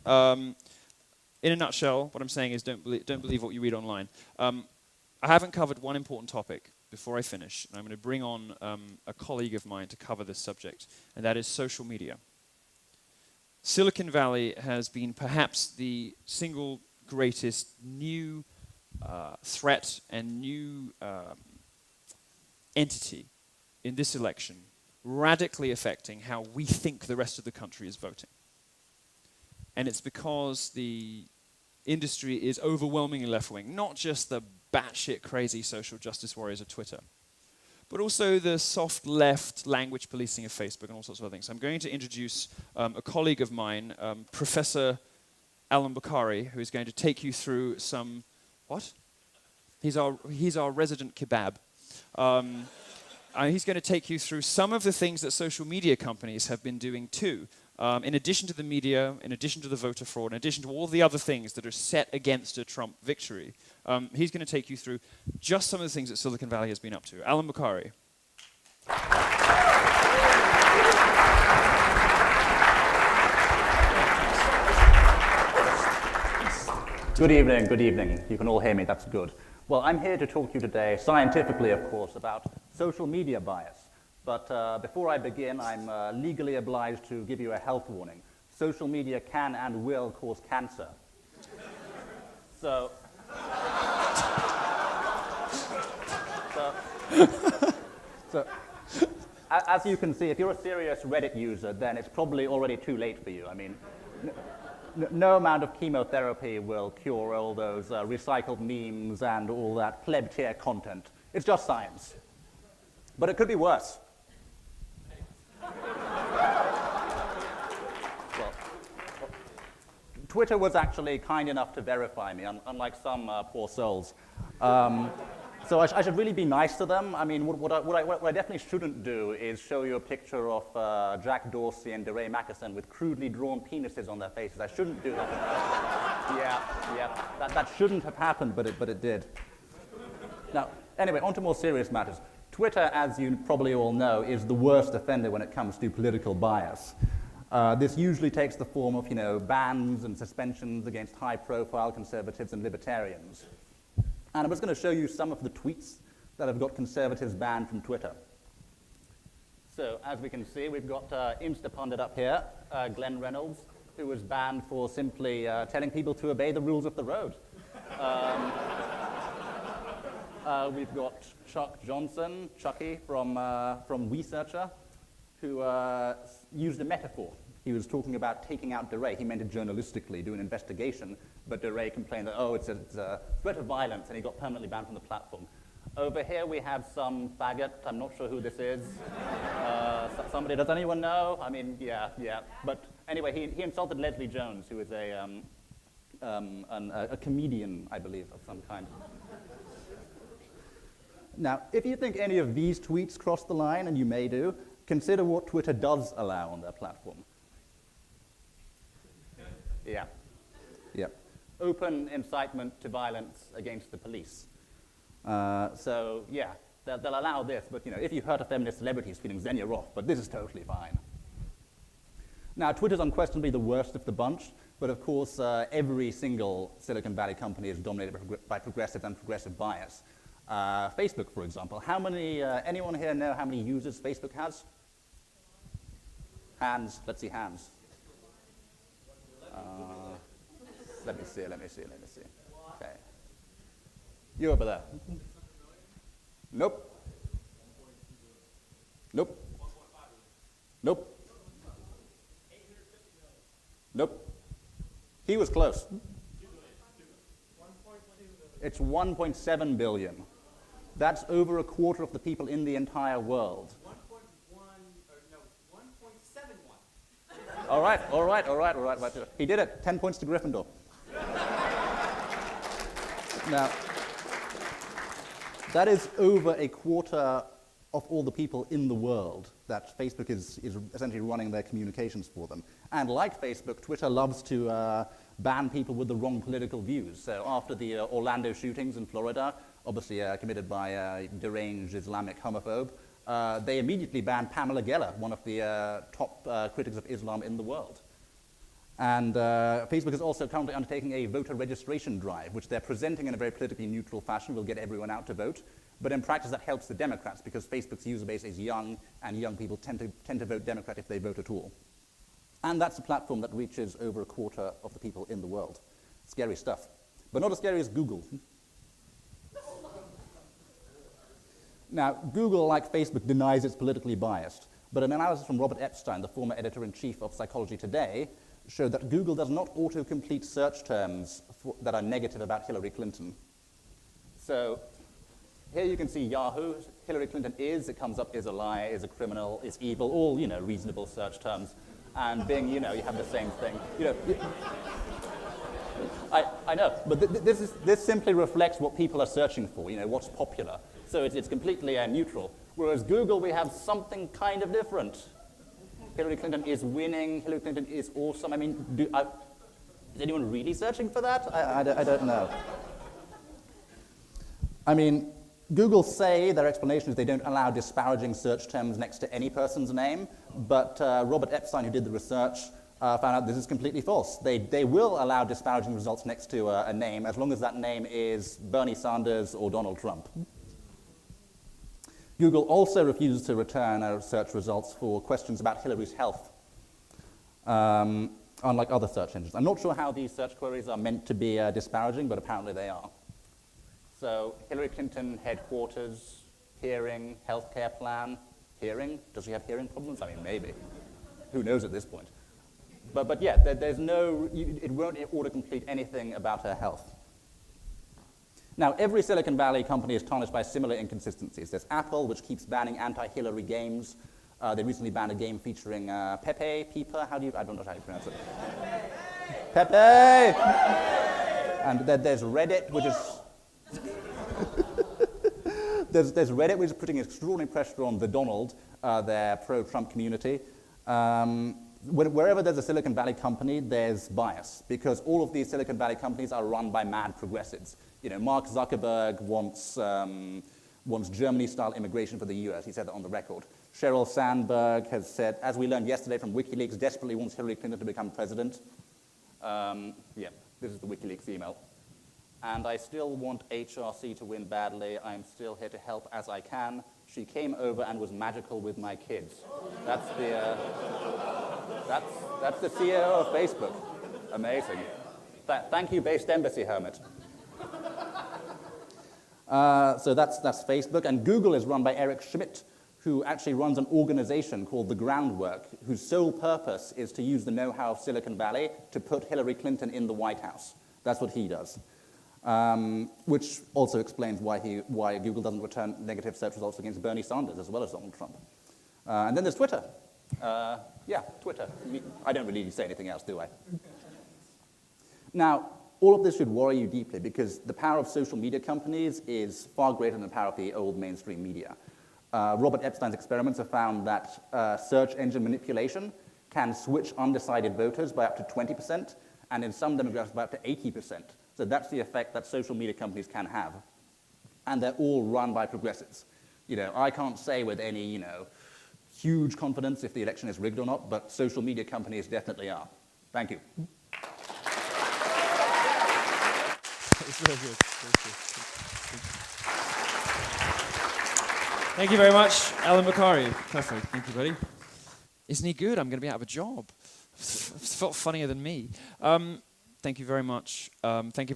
In a nutshell, what I'm saying is don't believe what you read online. I haven't covered one important topic before I finish, and I'm going to bring on a colleague of mine to cover this subject, and that is social media. Silicon Valley has been perhaps the single greatest new threat and new entity in this election, radically affecting how we think the rest of the country is voting. And it's because the industry is overwhelmingly left-wing, not just the batshit crazy social justice warriors of Twitter, but also the soft left language policing of Facebook and all sorts of other things. So I'm going to introduce a colleague of mine, Professor Allum Bokhari, who is going to take you through some, what? He's our resident kebab. He's going to take you through some of the things that social media companies have been doing too. In addition to the media, in addition to the voter fraud, in addition to all the other things that are set against a Trump victory, he's going to take you through just some of the things that Silicon Valley has been up to. Allum Bokhari. Good evening, good evening. You can all hear me, that's good. Well, I'm here to talk to you today, scientifically of course, about social media bias. But before I begin, I'm legally obliged to give you a health warning. Social media can and will cause cancer. So as you can see, if you're a serious Reddit user, then it's probably already too late for you. I mean, no amount of chemotherapy will cure all those recycled memes and all that pleb tier content. It's just science. But it could be worse. Well, Twitter was actually kind enough to verify me, unlike some poor souls. So I should really be nice to them. I mean, what I definitely shouldn't do is show you a picture of Jack Dorsey and DeRay Mackison with crudely drawn penises on their faces. I shouldn't do that. Yeah. That shouldn't have happened, but it did. Now, anyway, on to more serious matters. Twitter, as you probably all know, is the worst offender when it comes to political bias. This usually takes the form of, bans and suspensions against high-profile conservatives and libertarians. And I'm just going to show you some of the tweets that have got conservatives banned from Twitter. So, as we can see, we've got Instapundit up here, Glenn Reynolds, who was banned for simply telling people to obey the rules of the road. We've got Chuck Johnson, Chucky, from Researcher, who used a metaphor. He was talking about taking out DeRay. He meant it journalistically, do an investigation, but DeRay complained that, it's a threat of violence, and he got permanently banned from the platform. Over here we have some faggot. I'm not sure who this is. Somebody, does anyone know? I mean, yeah. But anyway, he insulted Leslie Jones, who is a comedian, I believe, of some kind. Now, if you think any of these tweets cross the line, and you may do, consider what Twitter does allow on their platform. Yeah. Open incitement to violence against the police. So, yeah, they'll allow this, but if you hurt a feminist celebrity's feelings, then you're off, but this is totally fine. Now, Twitter's unquestionably the worst of the bunch, but of course, every single Silicon Valley company is dominated by progressive and progressive bias. Facebook, for example. How many, anyone here know how many users Facebook has? Hands, let's see hands. Let me see. Okay. You over there. Nope. He was close. It's 1.7 billion. That's over a quarter of the people in the entire world. 1.71. All right. He did it. 10 points to Gryffindor. Now, that is over a quarter of all the people in the world that Facebook is essentially running their communications for them. And like Facebook, Twitter loves to ban people with the wrong political views. So after the Orlando shootings in Florida, obviously committed by a deranged Islamic homophobe, they immediately banned Pamela Geller, one of the top critics of Islam in the world. And Facebook is also currently undertaking a voter registration drive, which they're presenting in a very politically neutral fashion, will get everyone out to vote. But in practice, that helps the Democrats, because Facebook's user base is young, and young people tend to vote Democrat if they vote at all. And that's a platform that reaches over a quarter of the people in the world. Scary stuff. But not as scary as Google. Now, Google, like Facebook, denies it's politically biased. But an analysis from Robert Epstein, the former editor-in-chief of Psychology Today, showed that Google does not autocomplete search terms that are negative about Hillary Clinton. So here you can see Yahoo. Hillary Clinton it comes up, is a liar, is a criminal, is evil, all, reasonable search terms. And Bing, you have the same thing. I know, but this simply reflects what people are searching for, what's popular. So it's completely neutral. Whereas Google, we have something kind of different. Hillary Clinton is winning. Hillary Clinton is awesome. I mean, is anyone really searching for that? I don't know. I mean, Google say their explanation is they don't allow disparaging search terms next to any person's name, but Robert Epstein, who did the research, found out this is completely false. They will allow disparaging results next to a name as long as that name is Bernie Sanders or Donald Trump. Google also refuses to return search results for questions about Hillary's health, unlike other search engines. I'm not sure how these search queries are meant to be disparaging, but apparently they are. So Hillary Clinton headquarters, hearing, healthcare plan, hearing. Does she have hearing problems? I mean, maybe. Who knows at this point? But yeah, there's no, it won't autocomplete anything about her health. Now, every Silicon Valley company is tarnished by similar inconsistencies. There's Apple, which keeps banning anti-Hillary games. They recently banned a game featuring Pepe, I don't know how you pronounce it. Pepe! And there's Reddit, which is... there's Reddit, which is putting extraordinary pressure on the Donald, their pro-Trump community. Wherever there's a Silicon Valley company, there's bias, because all of these Silicon Valley companies are run by mad progressives. Mark Zuckerberg wants Germany-style immigration for the US. He said that on the record. Sheryl Sandberg has said, as we learned yesterday from WikiLeaks, desperately wants Hillary Clinton to become president. Yeah, this is the WikiLeaks email. And I still want HRC to win badly. I'm still here to help as I can. She came over and was magical with my kids. That's the CEO of Facebook. Amazing. Thank you, Based Embassy Hermit. So that's Facebook. And Google is run by Eric Schmidt, who actually runs an organization called The Groundwork, whose sole purpose is to use the know-how of Silicon Valley to put Hillary Clinton in the White House. That's what he does. Which also explains why Google doesn't return negative search results against Bernie Sanders as well as Donald Trump. And then there's Twitter. Yeah, Twitter. I don't really say anything else, do I? Now, all of this should worry you deeply, because the power of social media companies is far greater than the power of the old mainstream media. Robert Epstein's experiments have found that search engine manipulation can switch undecided voters by up to 20%, and in some demographics by up to 80%. So that's the effect that social media companies can have. And they're all run by progressives. I can't say with any, huge confidence if the election is rigged or not, but social media companies definitely are. Thank you. It's very good. Thank you very much, Allum Bokhari. Perfect. Thank you, buddy. Isn't he good? I'm going to be out of a job. It's felt funnier than me. Thank you very much. Thank you.